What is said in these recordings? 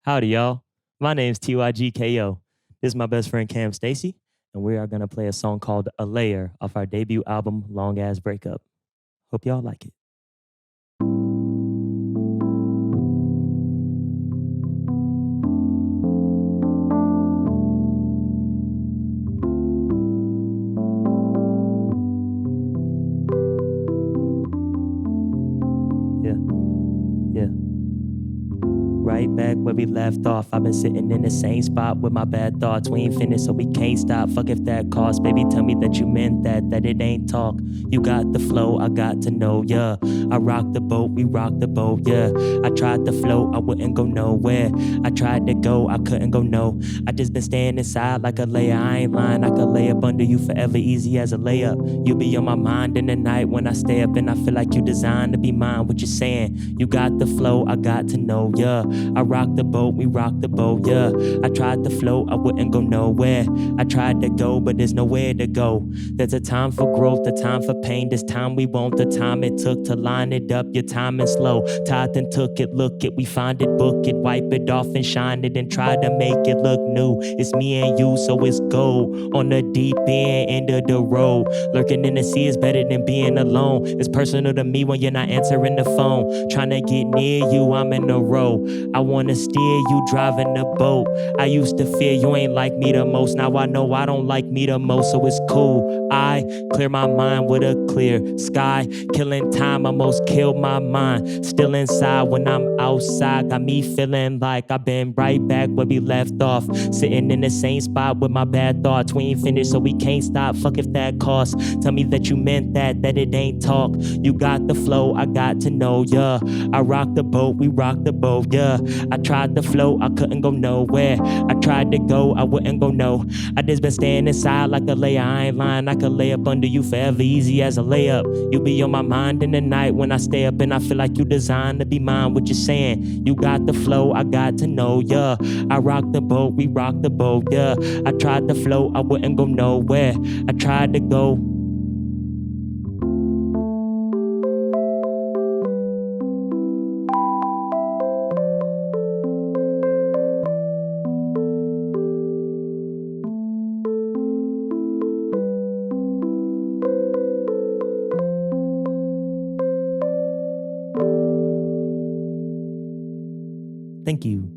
Howdy, y'all. My name's TYGKO. This is my best friend Cam Stacey, and we are going to play a song called A Layer off our debut album, Long Ass Breakup. Hope y'all like it. Yeah. Right back where we left off. I've been sitting in the same spot with my bad thoughts. We ain't finished, so we can't stop. Fuck if that costs. Baby, tell me that you meant that it ain't talk. You got the flow, I got to know, yeah. I rock the boat, we rock the boat, yeah. I tried to float, I wouldn't go nowhere. I tried to go, I couldn't go no. I just been staying inside like a layer. I ain't lying, I could lay up under you forever, easy as a layup. You be on my mind in the night when I stay up, and I feel like you designed to be mine. What you saying? You got the flow, I got to know, yeah. I rock the boat, we rock the boat, yeah. I tried to float, I wouldn't go nowhere. I tried to go, but there's nowhere to go. There's a time for growth, a time for pain. This time we want the time it took to line it up. Your time is slow. Tithe and took it, look it, we find it, book it, wipe it off and shine it and try to make it look new. It's me and you, so it's gold. On the deep end of the road. Lurking in the sea is better than being alone. It's personal to me when you're not answering the phone. Trying to get near you, I'm in a row. I wanna steer you driving the boat. I used to fear you ain't like me the most. Now I know I don't like me the most, so it's cool. I clear my mind with a clear sky. Killing time, almost killed my mind. Still inside when I'm outside. Got me feeling like I've been right back where we left off. Sitting in the same spot with my bad thoughts. We ain't finished, so we can't stop. Fuck if that costs. Tell me that you meant that it ain't talk. You got the flow, I got to know, yeah. I rock the boat, we rock the boat, yeah. I tried to float, I couldn't go nowhere. I tried to go, I wouldn't go no. I just been staying inside like a layer. I ain't lying, I could lay up under you forever, easy as a layup. You be on my mind in the night when I stay up, and I feel like you designed to be mine. What you saying? You got the flow, I got to know, yeah. I rock the boat, we rock the boat, yeah. I tried to float, I wouldn't go nowhere. I tried to go. Thank you.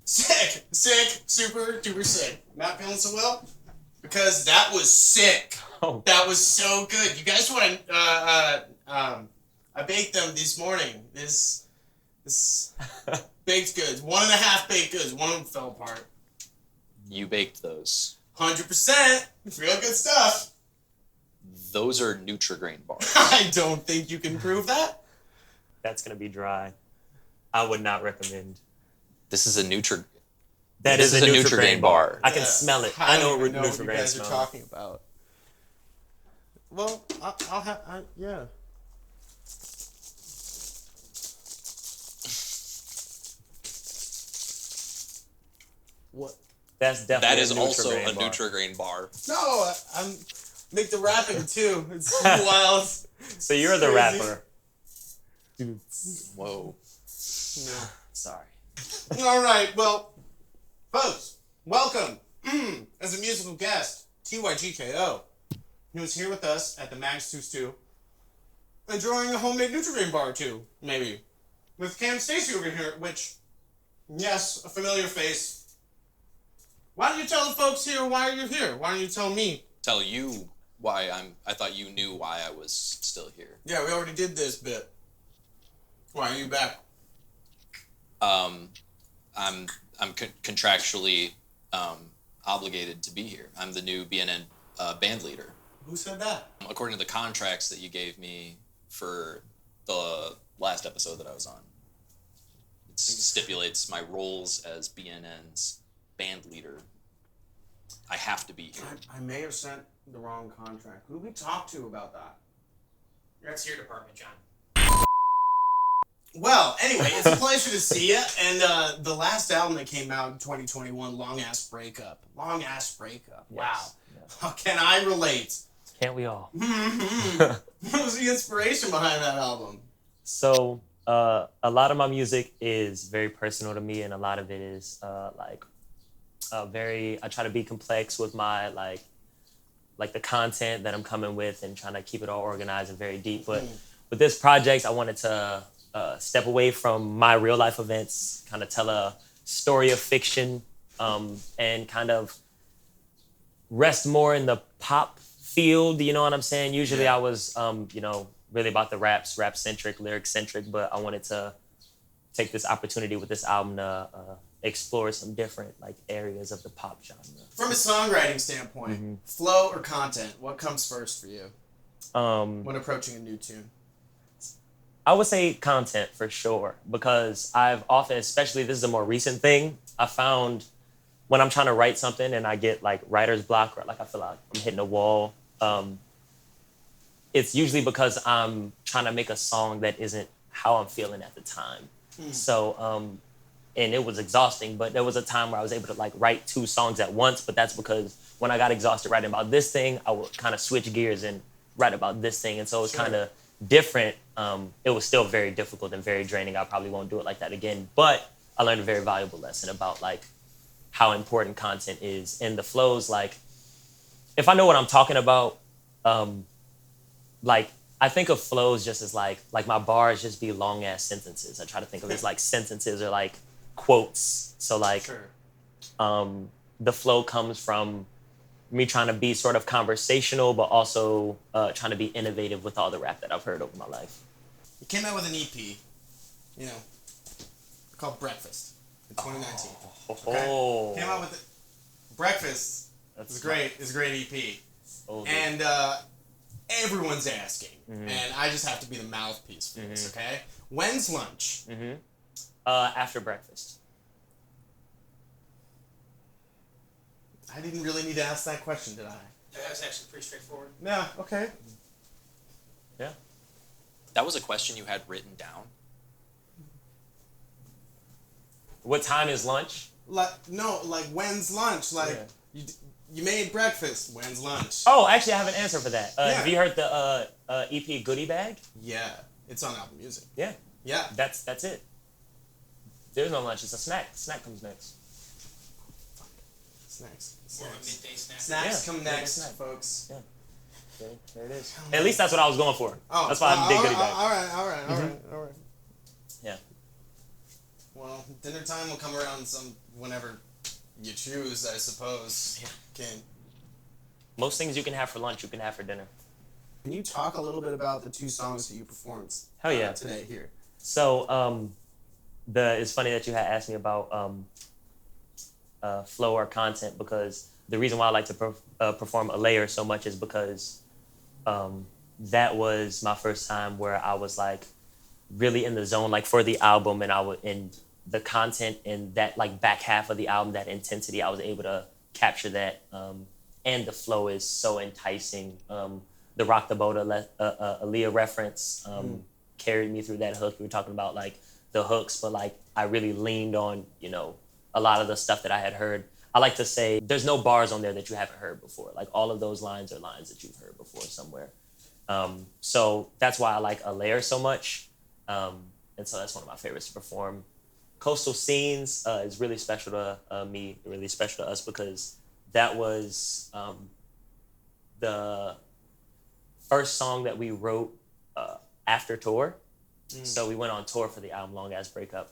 Sick, super duper sick. Not feeling so well because that was sick. Oh. That was so good. You guys want to? I baked them this morning. This baked goods. 1.5 baked goods. One of them fell apart. You baked those. 100%. It's real good stuff. Those are Nutri-Grain bars. I don't think you can prove that. That's gonna be dry. I would not recommend. This is a Nutri. That This is a Nutri-Grain bar. I can Yeah. smell it. I I know don't what even know what you Nutri-Grain guys are smells. talking about. Well, I'll have. Yeah. What? That's definitely That is a also Nutri-Grain a bar. Nutri-Grain bar. No, I'm make the rapping too. It's wild. So you're the Crazy. rapper. Whoa. No. Sorry. All right, well, folks, welcome as a musical guest, TYGKO, who is here with us at the Magnolia Studio-Studio, enjoying a homemade Nutri-Grain bar too, maybe, with Cam Stacey over here, which, yes, a familiar face. Why don't you tell the folks here why you're here? Why don't you tell me? Tell you why I thought you knew why I was still here. Yeah, we already did this bit. Why are you back? I'm contractually obligated to be here. I'm the new BNN band leader. Who said that? According to the contracts that you gave me for the last episode that I was on, it stipulates my roles as BNN's band leader. I have to be here. I may have sent the wrong contract. Who did we talk to about that? That's your department, John. Well, anyway, it's a pleasure to see you. And the last album that came out in 2021, Long Ass Breakup. Long Ass Breakup. Wow. Yes. How can I relate? Can't we all? What was the inspiration behind that album? So A lot of my music is very personal to me, and a lot of it is I try to be complex with my like the content that I'm coming with and trying to keep it all organized and very deep. But with this project, I wanted to step away from my real life events, kind of tell a story of fiction, and kind of rest more in the pop field. You know what I'm saying? Usually I was, really about the rap-centric, lyric-centric, but I wanted to take this opportunity with this album to explore some different like areas of the pop genre. From a songwriting standpoint, flow or content, what comes first for you when approaching a new tune? I would say content for sure, because I've often, especially this is a more recent thing, I found when I'm trying to write something and I get like writer's block or like I feel like I'm hitting a wall, it's usually because I'm trying to make a song that isn't how I'm feeling at the time. So, and it was exhausting, but there was a time where I was able to like write 2 songs at once, but that's because when I got exhausted writing about this thing, I would kind of switch gears and write about this thing. And so it's kind of different. It was still very difficult and very draining. I probably won't do it like that again, but I learned a very valuable lesson about like how important content is. And the flows, like, if I know what I'm talking about, like, I think of flows just as like my bars just be long ass sentences. I try to think of it as like sentences or like quotes. So like, the flow comes from me trying to be sort of conversational, but also trying to be innovative with all the rap that I've heard over my life. You came out with an EP, called Breakfast in 2019. Okay? Came out with it. Breakfast. It's great. It's a great EP. And everyone's asking, and I just have to be the mouthpiece for this. Okay. When's lunch? After breakfast. I didn't really need to ask that question, did I? That was actually pretty straightforward. Yeah. Okay. Yeah. That was a question you had written down? What time is lunch? No, when's lunch? You made breakfast. When's lunch? Oh, actually, I have an answer for that. Have you heard the EP Goodie Bag? Yeah, it's on Apple Music. Yeah. Yeah. That's it. There's no lunch. It's a snack. Snack comes next. Snacks. Or a midday snack. Snacks come next, snack. folks. Yeah. There it is. At least that's what I was going for. Oh, that's why I did Goodie Bag. All right. Yeah. Well, dinner time will come around whenever you choose, I suppose. Yeah. Most things you can have for lunch, you can have for dinner. Can you talk a little bit about the 2 songs that you performed? Hell yeah. Today here. So, it's funny that you had asked me about flow or content, because the reason why I like to perform A Layer so much is because that was my first time where I was like really in the zone, like for the album, and I would in the content in that like back half of the album, that intensity, I was able to capture that, and the flow is so enticing. The Rock the Boat Aaliyah reference carried me through that hook. We were talking about like the hooks, but like I really leaned on a lot of the stuff that I had heard. I like to say there's no bars on there that you haven't heard before. Like all of those lines are lines that you've heard before somewhere. So that's why I like A Layer so much. And so that's one of my favorites to perform. Coastal Scenes is really special to me, really special to us, because that was the first song that we wrote after tour. So we went on tour for the album Long Ass Breakup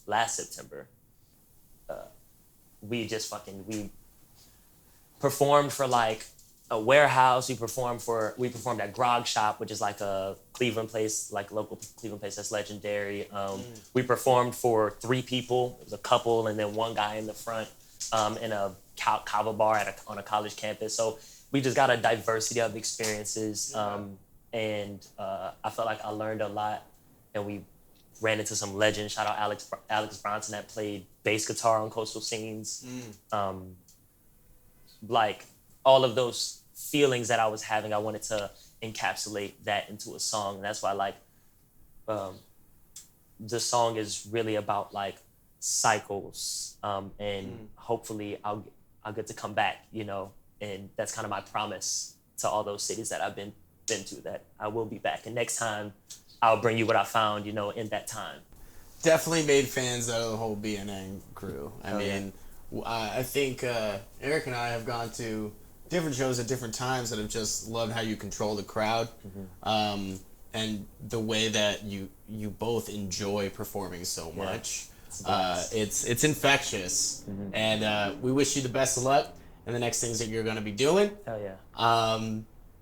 last September. We performed for like a warehouse. We performed at Grog Shop, which is like a Cleveland place, like local Cleveland place that's legendary. We performed for 3 people. It was a couple and then one guy in the front, in a kava bar on a college campus. So we just got a diversity of experiences, and I felt like I learned a lot, and we ran into some legends. Shout out Alex Bronson that played bass guitar on Coastal Scenes. Like all of those feelings that I was having, I wanted to encapsulate that into a song. And that's why like the song is really about like cycles, and hopefully I'll get to come back, and that's kind of my promise to all those cities that I've been to, that I will be back. And next time I'll bring you what I found, in that time. Definitely made fans out of the whole BNN crew. Oh, yeah. I think Eric and I have gone to different shows at different times that have just loved how you control the crowd, and the way that you both enjoy performing so much. It's infectious, and we wish you the best of luck in the next things that you're going to be doing. Hell yeah.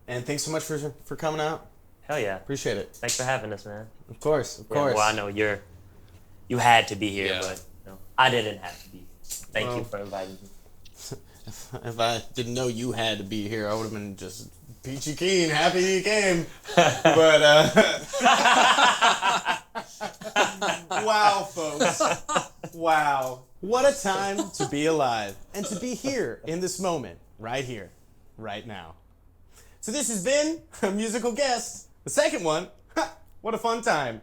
And thanks so much for coming out. Hell yeah. Appreciate it. Thanks for having us, man. Of course. Well, I know you had to be here, Yeah. but I didn't have to be here. Thank you for inviting me. If I didn't know you had to be here, I would have been just peachy keen, happy you came. But wow, folks. Wow. What a time to be alive and to be here in this moment, right here, right now. So this has been a musical guest. The second one. What a fun time.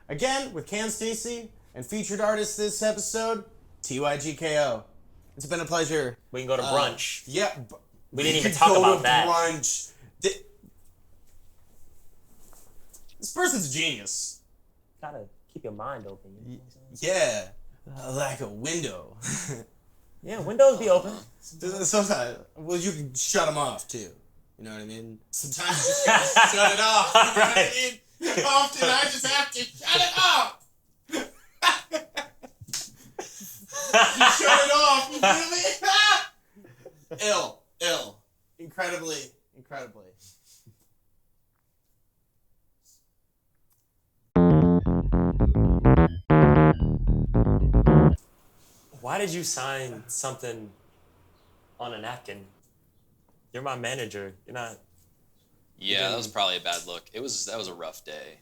Again, with Cam Stacey and featured artist this episode, TYGKO. It's been a pleasure. We can go to brunch. Yeah. We didn't even talk about that. Brunch. This person's a genius. Gotta keep your mind open. You know what I'm Yeah. saying? Like a window. Yeah, windows be open. Sometimes, well, you can shut them off too. You know what I mean? Sometimes you just gotta shut it off. You know what I mean? Often I just have to shut it off. You shut it off. You feel me? Ill. Incredibly. Why did you sign something on a napkin? You're my manager. You're not. Yeah, that was probably a bad look. That was a rough day.